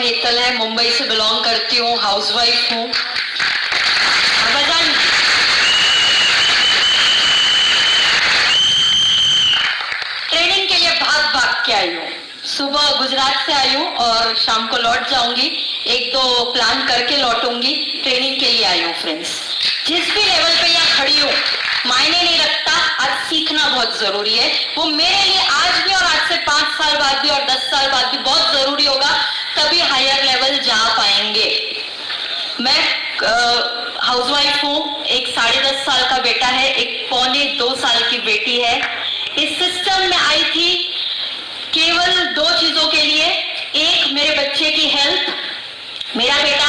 हेतल है, मुंबई से बिलोंग करती हूँ, हाउसवाइफ हूँ। ट्रेनिंग के लिए भाग भाग के आई हूँ। सुबह गुजरात से आई हूँ और शाम को लौट जाऊंगी। एक दो प्लान करके लौटूंगी। ट्रेनिंग के लिए आई हूँ फ्रेंड्स। जिस भी लेवल पे यहाँ खड़ी हूँ मायने नहीं रखता, आज सीखना बहुत जरूरी है। वो मेरे लिए आज भी और आज से 5 साल बाद भी और 10 साल बाद भी बहुत जरूरी होगा, तभी हायर लेवल जा पाएंगे। मैं हाउसवाइफ हूँ, एक 10.5 साल का बेटा है, एक 1.25 साल की बेटी है। इस सिस्टम में आई थी केवल 2 चीजों के लिए। एक, मेरे बच्चे की हेल्थ। मेरा बेटा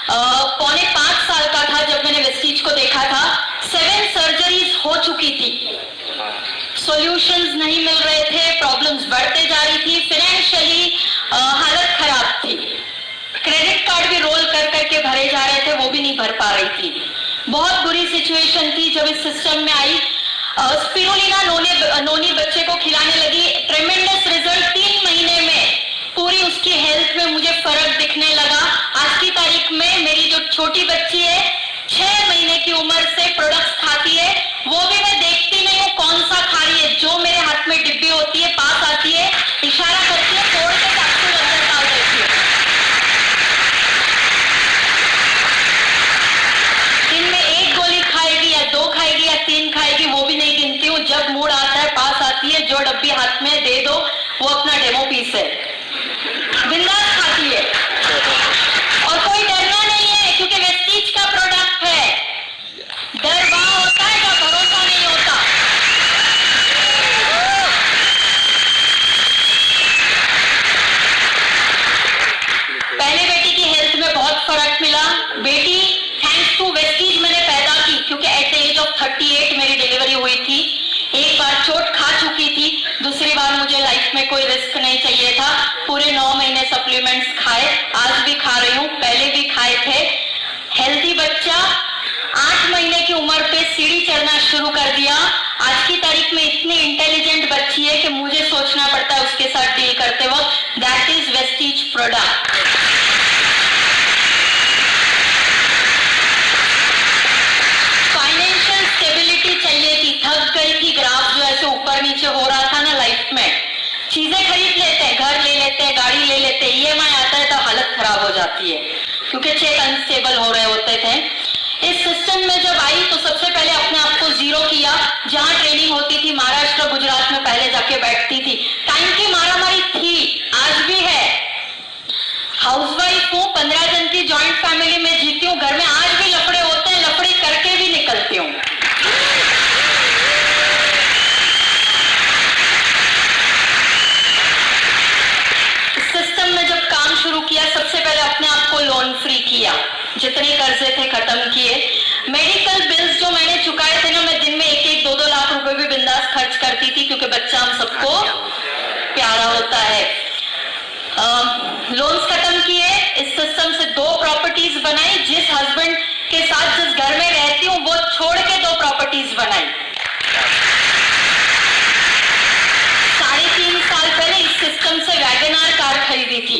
4.5 साल का था जब मैंने वेस्टीज को देखा था। 7 सर्जरीज हो चुकी थी, सॉल्यूशंस नहीं मिल रहे थे, प्रॉब्लम्स बढ़ते जा रही थी, फाइनेंशियली हालत खराब थी। क्रेडिट कार्ड भी रोल कर करके भरे जा रहे थे, वो भी नहीं भर पा रही थी। बहुत बुरी सिचुएशन थी। जब इस सिस्टम में आई, स्पिरुलिना नोनी बच्चे को खिलाने लगी। ट्रेमेंडस रिजल्ट 3 महीने में पूरी उसकी हेल्थ में मुझे फर्क दिखने लगा। आज की तारीख में मेरी जो छोटी बच्ची है 6 महीने की उम्र से प्रोडक्ट्स खाती है। वो भी मैं देखती नहीं हूँ कौन सा खा रही है, जो मेरे हाथ में डिब्बी होती है पास आती है, इशारा करती है, तोड़ के कैप्सूल अंदर डाल देती है। दिन में 1 गोली खाएगी या 2 खाएगी या 3 खाएगी, वो भी नहीं गिनती हूँ। जब मूड आता है पास आती है, जो डब्बी हाथ में दे दो वो अपना डेमो पीस है, बिंदास खाती है और कोई डरना नहीं है क्योंकि वेस्टीज का प्रोडक्ट है। डर वहां होता है जब भरोसा नहीं होता। पहले बेटी की हेल्थ में बहुत फर्क मिला। बेटी थैंक्स टू वेस्टीज मैंने पैदा की क्योंकि एट द एज ऑफ 38 मेरी डिलीवरी हुई थी। एक बार चोट खा चुकी थी, दूसरी बार मुझे लाइफ में कोई रिस्क नहीं चाहिए था। पूरे 9 महीने सप्लीमेंट्स खाए, आज भी खा रही हूँ, पहले भी खाए थे। हेल्थी बच्चा 8 महीने की उम्र पे सीढ़ी चढ़ना शुरू कर दिया। आज की तारीख में इतनी इंटेलिजेंट बच्ची है कि मुझे सोचना पड़ता है उसके साथ डील करते वक्त। That is Vestige product. Financial stability चाहिए थी, थक गई थी। ग्राफ जो ऐसे ऊपर नीचे हो रहा था ना लाइफ में। चीजें खरीद लेते हैं, घर ले लेते हैं, गाड़ी ले लेते हैं, ईएमआई आता है तो हालत खराब हो जाती है क्योंकि चेक अनस्टेबल हो रहे होते थे। इस सिस्टम में जब आई तो सबसे पहले अपने आप को जीरो किया। जहां ट्रेनिंग होती थी महाराष्ट्र गुजरात में पहले जाके बैठती थी। टाइम की मारामारी थी, आज भी है। हाउसवाइफ हूँ, 15 जन की ज्वाइंट फैमिली में जीती हूँ। घर में आज भी लफड़े होते हैं, लफड़े करके भी निकलती हूँ। सिस्टम में जब काम शुरू किया सबसे पहले अपने आप को लोन फ्री किया, जितने कर्जे थे खत्म किए। मेडिकल बिल्स जो मैंने चुकाए थे ना, मैं दिन में 1-1, 2-2 लाख रुपए भी बिंदास खर्च करती थी क्योंकि बच्चा हम सबको प्यारा होता है। लोन्स खत्म किए। इस सिस्टम से 2 प्रॉपर्टीज बनाई। जिस हस्बैंड के साथ जिस घर में रहती हूँ वो छोड़ के 2 प्रॉपर्टीज बनाई। 3.5 साल पहले इस सिस्टम से वैगनआर कार खरीदी थी।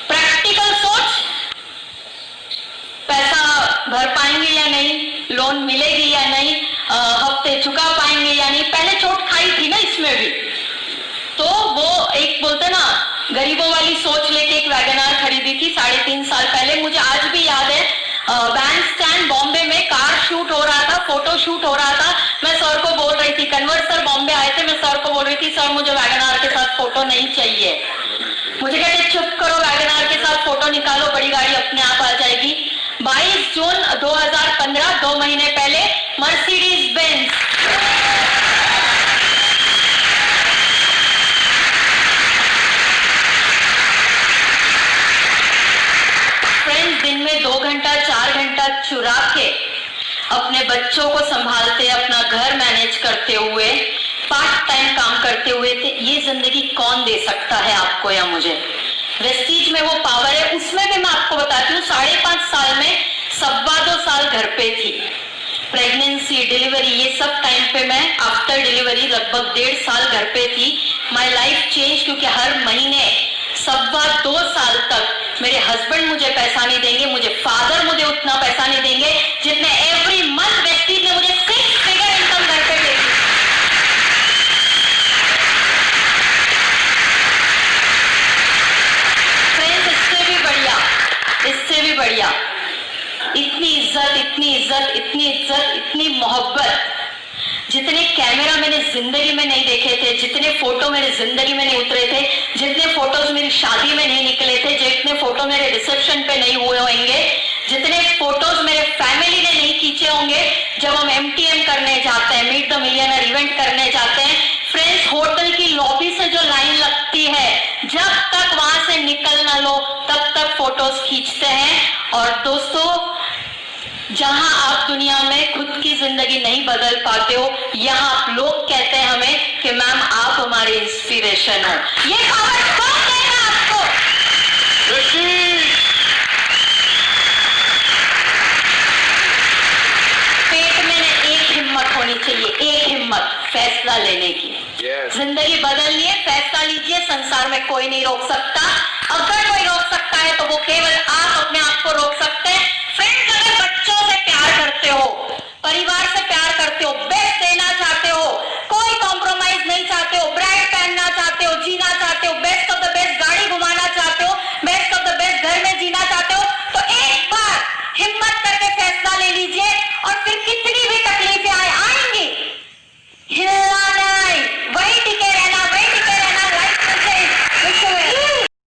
प्रैक्टिकल सोच, पैसा भर पाएंगे या नहीं, लोन मिलेगी या नहीं, हफ्ते चुका पाएंगे या नहीं। पहले चोट खाई थी ना इसमें भी, तो वो एक बोलते ना गरीबों वाली सोच लेके एक वैगनआर खरीदी थी 3.5 साल पहले। मुझे आज भी याद है, बैंड स्टैंड बॉम्बे में कार शूट हो रहा था, फोटो शूट हो रहा था। मैं सर को बोल रही थी, कन्वर्ट सर बॉम्बे आए थे, मैं सर को बोल रही थी सर मुझे वैगनआर के साथ फोटो नहीं चाहिए। मुझे कहते चुप करो, वैगनआर के साथ फोटो निकालो, बड़ी गाड़ी अपने आप आ जाएगी। 22 जून 2015, 2 महीने पहले, मर्सिडीज बेंज दिन में 2 घंटा 4 घंटा चुरा के अपने बच्चों को संभालते, अपना घर मैनेज करते हुए, पार्ट टाइम काम करते हुए थे। ये जिंदगी कौन दे सकता है आपको या मुझे? वेस्टीज में वो पावर है। उसमें भी मैं आपको बताती हूँ, 5.5 साल में 2.25 साल घर पे थी। प्रेगनेंसी, डिलीवरी, ये सब टाइम पे मैं आफ्टर डिलीवरी लगभग 1.5 साल घर पे थी। माई लाइफ चेंज क्योंकि हर महीने 2.25 साल तक मेरे हस्बैंड मुझे पैसा नहीं देंगे, मुझे फादर मुझे उतना पैसा नहीं देंगे जितने एवरी मंथ व्यक्ति ने मुझे 6 फिगर इनकम घर पे देगी। फ्रेंड्स, इससे भी बढ़िया इतनी इज्जत, इतनी इज्जत, इतनी इज्जत, इतनी मोहब्बत जितने कैमरा मैंने जिंदगी में नहीं देखे थे, जितने फोटो मेरे जिंदगी में नहीं उतरे थे, जितने फोटोज मेरी शादी में नहीं निकले थे, जितने फोटो मेरे रिसेप्शन पे नहीं हुए होंगे, जितने फोटोज मेरे फैमिली ने नहीं खींचे होंगे जब हम MTM करने जाते हैं, मीट द मिलियनर इवेंट करने जाते हैं। फ्रेंड्स, होटल की लॉबी से जो लाइन लगती है, जब तक वहां से निकल ना लो तब तक फोटोज खींचते हैं। और दोस्तों, जहां आप दुनिया में खुद की जिंदगी नहीं बदल पाते हो, यहां आप लोग कहते हैं हमें कि मैम आप हमारी इंस्पिरेशन हो। ये खबर कौन देगा आपको? पेट में एक हिम्मत होनी चाहिए, एक हिम्मत फैसला लेने की। जिंदगी बदलनी है, फैसला लीजिए, संसार में कोई नहीं रोक सकता। अगर कोई रोक सकता है तो वो केवल आप अपने आप को रोक सकते हैं।